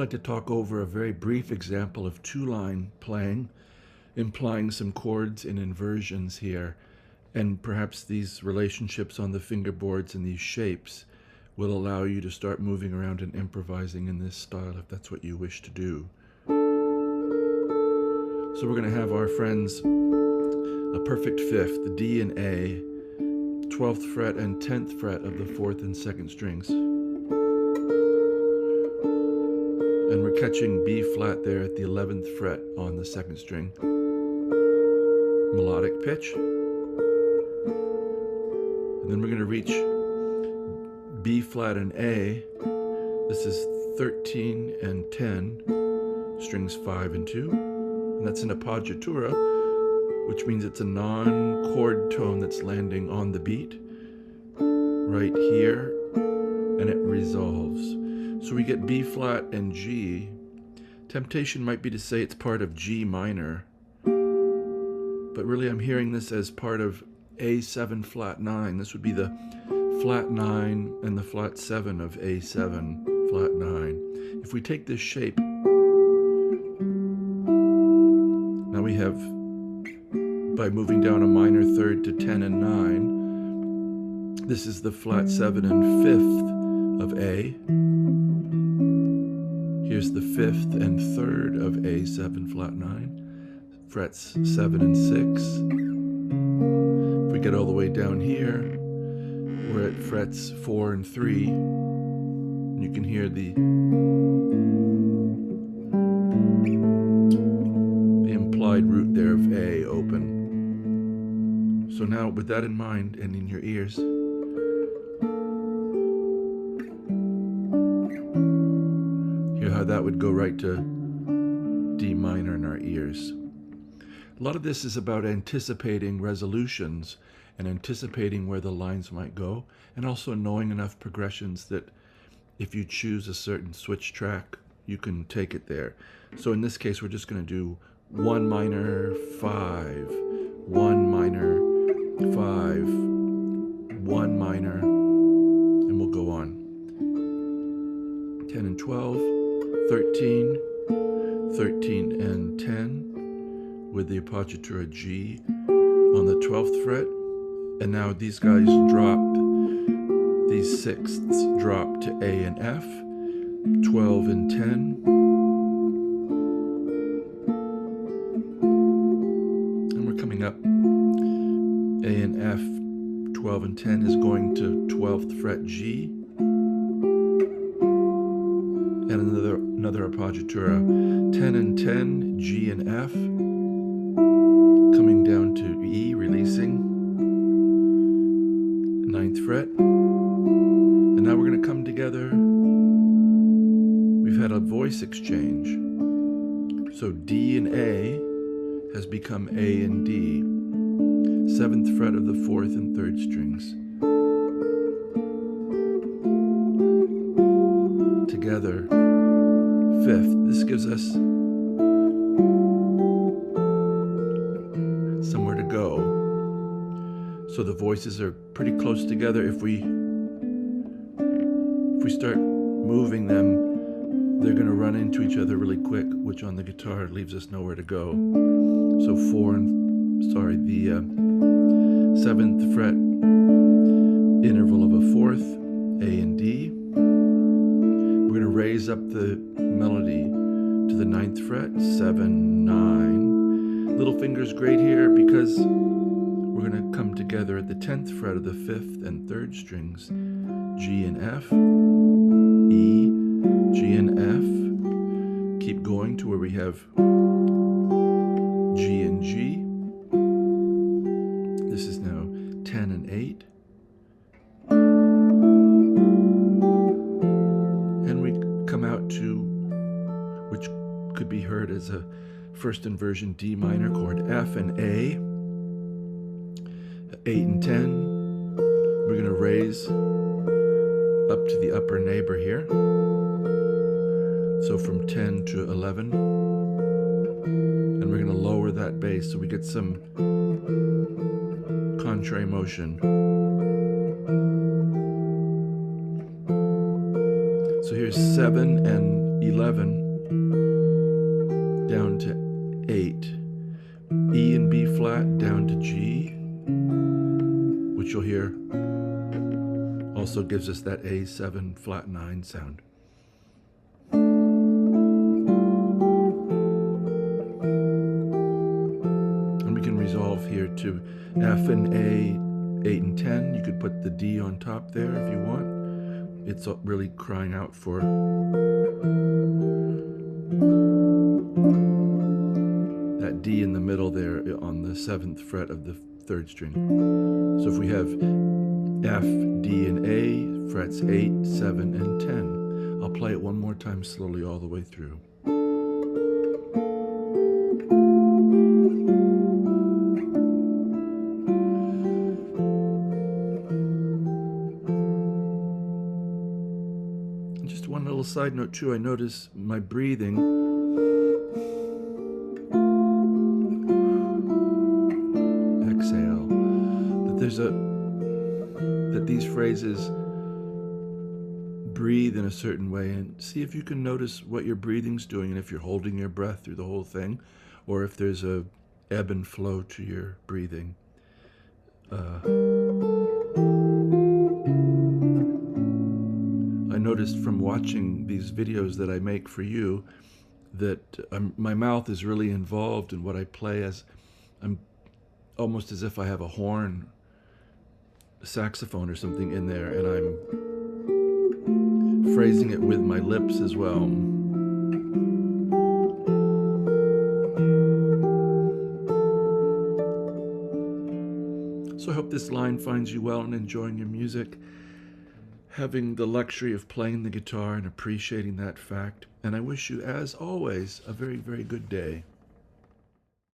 like to talk over a very brief example of two-line playing, implying some chords and inversions here, and perhaps these relationships on the fingerboards and these shapes will allow you to start moving around and improvising in this style if that's what you wish to do. So we're going to have our friends a perfect fifth, the D and A, 12th fret and 10th fret of the 4th and 2nd strings. And we're catching B flat there at the 11th fret on the 2nd string. Melodic pitch. And then we're going to reach B flat and A. This is 13 and 10, strings 5 and 2. And that's an appoggiatura, which means it's a non-chord tone that's landing on the beat right here, and it resolves. So we get B flat and G. Temptation might be to say it's part of G minor, but really I'm hearing this as part of A7 flat 9. This would be the flat 9 and the flat 7 of A7 flat 9. If we take this shape, now we have, by moving down a minor third to 10 and 9, this is the flat 7 and 5th of A. Here's the 5th and 3rd of A7 flat 9, frets 7 and 6. If we get all the way down here, we're at frets 4 and 3. And you can hear the implied root there of A open. So now, with that in mind and in your ears, hear how that would go right to D minor in our ears. A lot of this is about anticipating resolutions and anticipating where the lines might go, and also knowing enough progressions that if you choose a certain switch track, you can take it there. So in this case, we're just going to do 1 minor 5, 1 minor 5, 1 minor, and we'll go on. 10 and 12, 13, 13 and 10 with the appoggiatura G on the 12th fret. And now these guys drop, these sixths drop to A and F, 12 and 10. And we're coming up. A and F, 12 and 10 is going to 12th fret G. And another appoggiatura, 10 and 10, G and F. Coming down to E, releasing. 9th fret. And now we're going to come together. We've had a voice exchange. So D and A has become A and D. 7th fret of the 4th and 3rd strings. Together, 5th. This gives us somewhere to go. So the voices are pretty close together. If we start moving them, they're going to run into each other really quick, which on the guitar leaves us nowhere to go. So the 7th fret interval of a 4th, A and D. We're going to raise up the melody to the 9th fret, 7, 9. Little finger's great here because we're going to come together at the 10th fret of the 5th and 3rd strings, G and F, E, G and F. Keep going to where we have G and G. This is now 10 and 8. And we come out to, which could be heard as a first inversion D minor chord, F and A. 8 and 10. We're going to raise up to the upper neighbor here. So from 10 to 11. And we're going to lower that bass so we get some contrary motion. So here's 7 and 11 down to 8, E and B flat down to G, which you'll hear also gives us that A7 flat 9 sound. And we can resolve here to F and A 8 and 10. You could put the D on top there if you want. It's really crying out for that D in the middle there on the 7th fret of the 3rd string. So if we have F, D, and A, frets 8, 7, and 10. I'll play it one more time slowly all the way through. And just one little side note too, I notice my breathing. Exhale. That these phrases breathe in a certain way, and see if you can notice what your breathing's doing, and if you're holding your breath through the whole thing, or if there's a ebb and flow to your breathing. I noticed from watching these videos that I make for you that my mouth is really involved in what I play, as I'm almost as if I have a horn, a saxophone or something in there, and I'm phrasing it with my lips as well. So I hope this line finds you well and enjoying your music, having the luxury of playing the guitar and appreciating that fact. And I wish you, as always, a very, very good day.